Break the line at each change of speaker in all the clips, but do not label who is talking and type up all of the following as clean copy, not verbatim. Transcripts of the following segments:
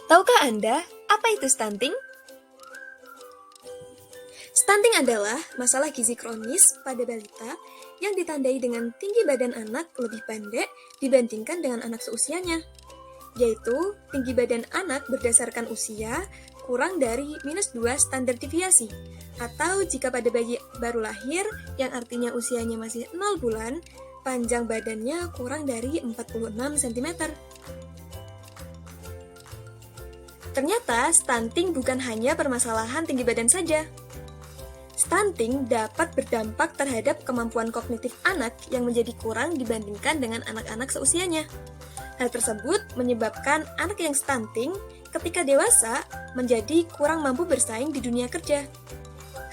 Tahukah Anda apa itu stunting? Stunting adalah masalah gizi kronis pada balita yang ditandai dengan tinggi badan anak lebih pendek dibandingkan dengan anak seusianya, yaitu tinggi badan anak berdasarkan usia kurang dari -2 standar deviasi, atau jika pada bayi baru lahir yang artinya usianya masih 0 bulan, panjang badannya kurang dari 46 cm. Ternyata stunting bukan hanya permasalahan tinggi badan saja. Stunting dapat berdampak terhadap kemampuan kognitif anak yang menjadi kurang dibandingkan dengan anak-anak seusianya. Hal tersebut menyebabkan anak yang stunting ketika dewasa menjadi kurang mampu bersaing di dunia kerja.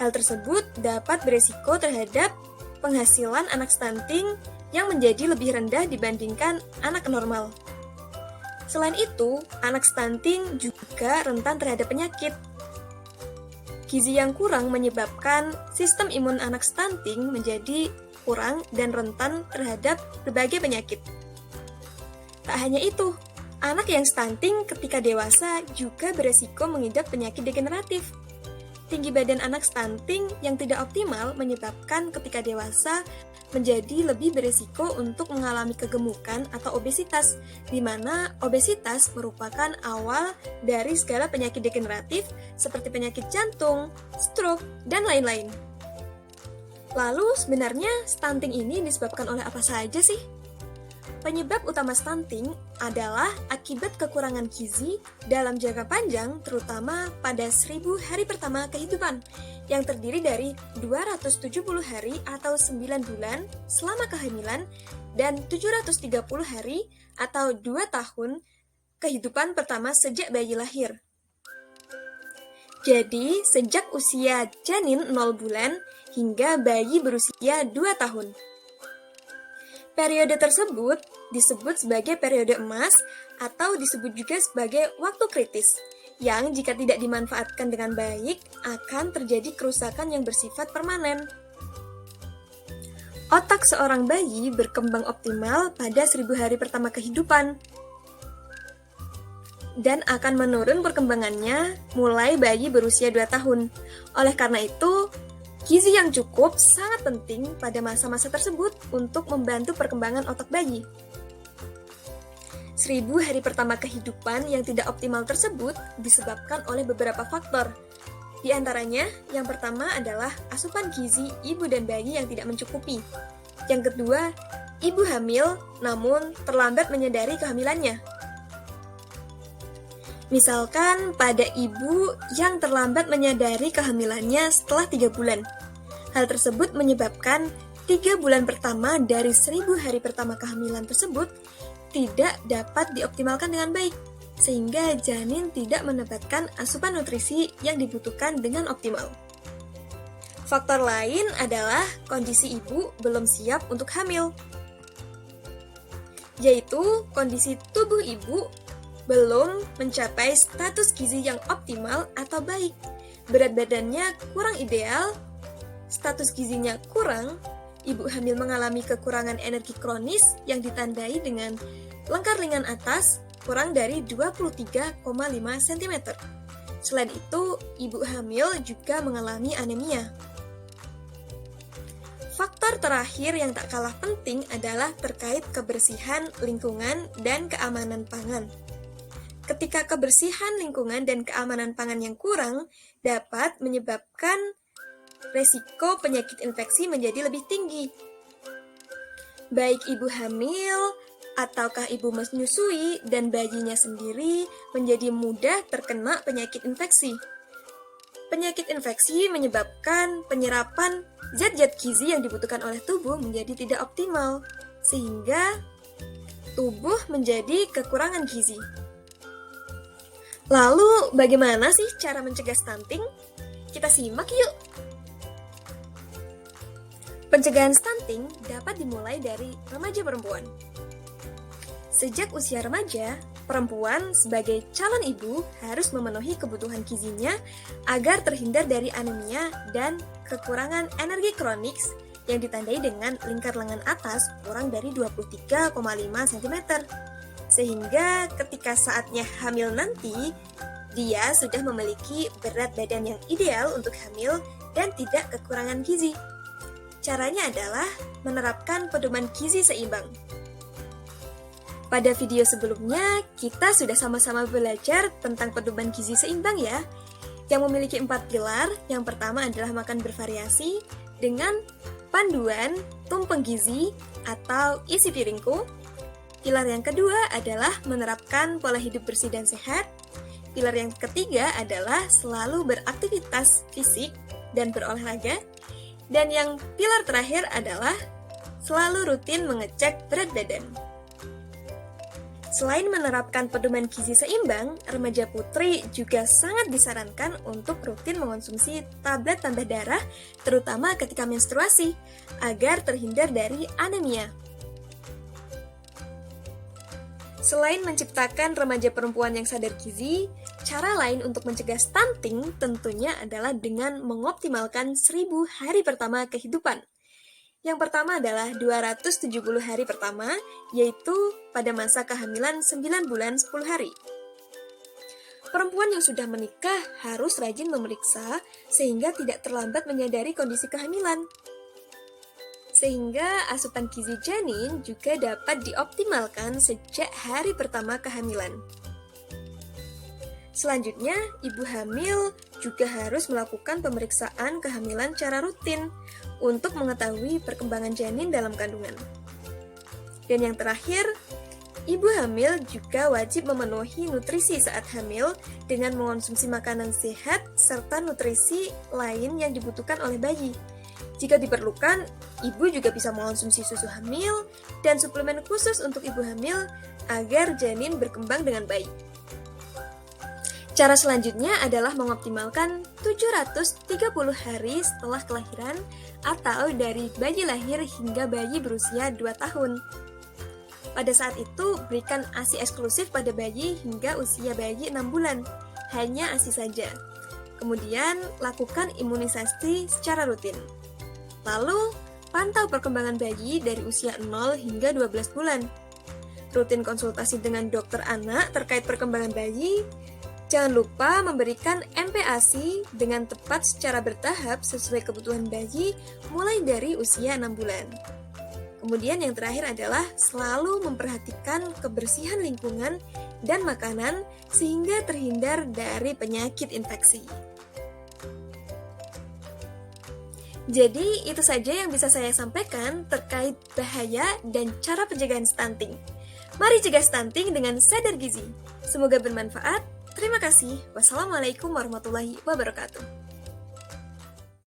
Hal tersebut dapat beresiko terhadap penghasilan anak stunting yang menjadi lebih rendah dibandingkan anak normal. Selain itu, anak stunting juga rentan terhadap penyakit. Gizi yang kurang menyebabkan sistem imun anak stunting menjadi kurang dan rentan terhadap berbagai penyakit. Tak hanya itu, anak yang stunting ketika dewasa juga beresiko mengidap penyakit degeneratif. Tinggi badan anak stunting yang tidak optimal menyebabkan ketika dewasa menjadi lebih beresiko untuk mengalami kegemukan atau obesitas, di mana obesitas merupakan awal dari segala penyakit degeneratif seperti penyakit jantung, stroke, dan lain-lain. Lalu sebenarnya stunting ini disebabkan oleh apa saja sih? Penyebab utama stunting adalah akibat kekurangan gizi dalam jangka panjang, terutama pada 1000 hari pertama kehidupan, yang terdiri dari 270 hari atau 9 bulan selama kehamilan dan 730 hari atau 2 tahun kehidupan pertama sejak bayi lahir. Jadi, sejak usia janin 0 bulan hingga bayi berusia 2 tahun. Periode tersebut disebut sebagai periode emas atau disebut juga sebagai waktu kritis, yang jika tidak dimanfaatkan dengan baik akan terjadi kerusakan yang bersifat permanen. Otak seorang bayi berkembang optimal pada 1000 hari pertama kehidupan dan akan menurun perkembangannya mulai bayi berusia 2 tahun. Oleh karena itu, gizi yang cukup sangat penting pada masa-masa tersebut untuk membantu perkembangan otak bayi. 1000 hari pertama kehidupan yang tidak optimal tersebut disebabkan oleh beberapa faktor. Di antaranya, yang pertama adalah asupan gizi ibu dan bayi yang tidak mencukupi. Yang kedua, ibu hamil namun terlambat menyadari kehamilannya. Misalkan pada ibu yang terlambat menyadari kehamilannya setelah 3 bulan. Hal tersebut menyebabkan 3 bulan pertama dari 1000 hari pertama kehamilan tersebut tidak dapat dioptimalkan dengan baik, sehingga janin tidak mendapatkan asupan nutrisi yang dibutuhkan dengan optimal. Faktor lain adalah kondisi ibu belum siap untuk hamil, yaitu kondisi tubuh ibu belum mencapai status gizi yang optimal atau baik, berat badannya kurang ideal, status gizinya kurang, ibu hamil mengalami kekurangan energi kronis yang ditandai dengan lengkar lengan atas kurang dari 23,5 cm. Selain itu, ibu hamil juga mengalami anemia. Faktor terakhir yang tak kalah penting adalah terkait kebersihan lingkungan dan keamanan pangan. Ketika kebersihan lingkungan dan keamanan pangan yang kurang dapat menyebabkan resiko penyakit infeksi menjadi lebih tinggi. Baik ibu hamil ataukah ibu menyusui dan bayinya sendiri menjadi mudah terkena penyakit infeksi. Penyakit infeksi menyebabkan penyerapan zat-zat gizi yang dibutuhkan oleh tubuh menjadi tidak optimal, sehingga tubuh menjadi kekurangan gizi. Lalu, bagaimana sih cara mencegah stunting? Kita simak yuk! Pencegahan stunting dapat dimulai dari remaja perempuan. Sejak usia remaja, perempuan sebagai calon ibu harus memenuhi kebutuhan gizinya agar terhindar dari anemia dan kekurangan energi kronik yang ditandai dengan lingkar lengan atas kurang dari 23,5 cm. sehingga ketika saatnya hamil nanti, dia sudah memiliki berat badan yang ideal untuk hamil dan tidak kekurangan gizi. Caranya adalah menerapkan pedoman gizi seimbang. Pada video sebelumnya, kita sudah sama-sama belajar tentang pedoman gizi seimbang ya, yang memiliki 4 pilar. Yang pertama adalah makan bervariasi dengan panduan tumpeng gizi atau isi piringku. Pilar yang kedua adalah menerapkan pola hidup bersih dan sehat. Pilar yang ketiga adalah selalu beraktivitas fisik dan berolahraga. Dan yang pilar terakhir adalah selalu rutin mengecek berat badan. Selain menerapkan pedoman gizi seimbang, remaja putri juga sangat disarankan untuk rutin mengonsumsi tablet tambah darah, terutama ketika menstruasi, agar terhindar dari anemia. Selain menciptakan remaja perempuan yang sadar gizi, cara lain untuk mencegah stunting tentunya adalah dengan mengoptimalkan 1000 hari pertama kehidupan. Yang pertama adalah 270 hari pertama, yaitu pada masa kehamilan 9 bulan 10 hari. Perempuan yang sudah menikah harus rajin memeriksa sehingga tidak terlambat menyadari kondisi kehamilan. Sehingga asupan gizi janin juga dapat dioptimalkan sejak hari pertama kehamilan. Selanjutnya, ibu hamil juga harus melakukan pemeriksaan kehamilan secara rutin untuk mengetahui perkembangan janin dalam kandungan. Dan yang terakhir, ibu hamil juga wajib memenuhi nutrisi saat hamil dengan mengonsumsi makanan sehat serta nutrisi lain yang dibutuhkan oleh bayi. Jika diperlukan, ibu juga bisa mengonsumsi susu hamil dan suplemen khusus untuk ibu hamil agar janin berkembang dengan baik. Cara selanjutnya adalah mengoptimalkan 730 hari setelah kelahiran atau dari bayi lahir hingga bayi berusia 2 tahun. Pada saat itu, berikan ASI eksklusif pada bayi hingga usia bayi 6 bulan, hanya ASI saja. Kemudian, lakukan imunisasi secara rutin. Lalu, pantau perkembangan bayi dari usia 0 hingga 12 bulan. Rutin konsultasi dengan dokter anak terkait perkembangan bayi. Jangan lupa memberikan MPASI dengan tepat secara bertahap sesuai kebutuhan bayi mulai dari usia 6 bulan. Kemudian yang terakhir adalah selalu memperhatikan kebersihan lingkungan dan makanan sehingga terhindar dari penyakit infeksi. Jadi itu saja yang bisa saya sampaikan terkait bahaya dan cara pencegahan stunting. Mari cegah stunting dengan sadar gizi. Semoga bermanfaat. Terima kasih. Wassalamualaikum warahmatullahi wabarakatuh.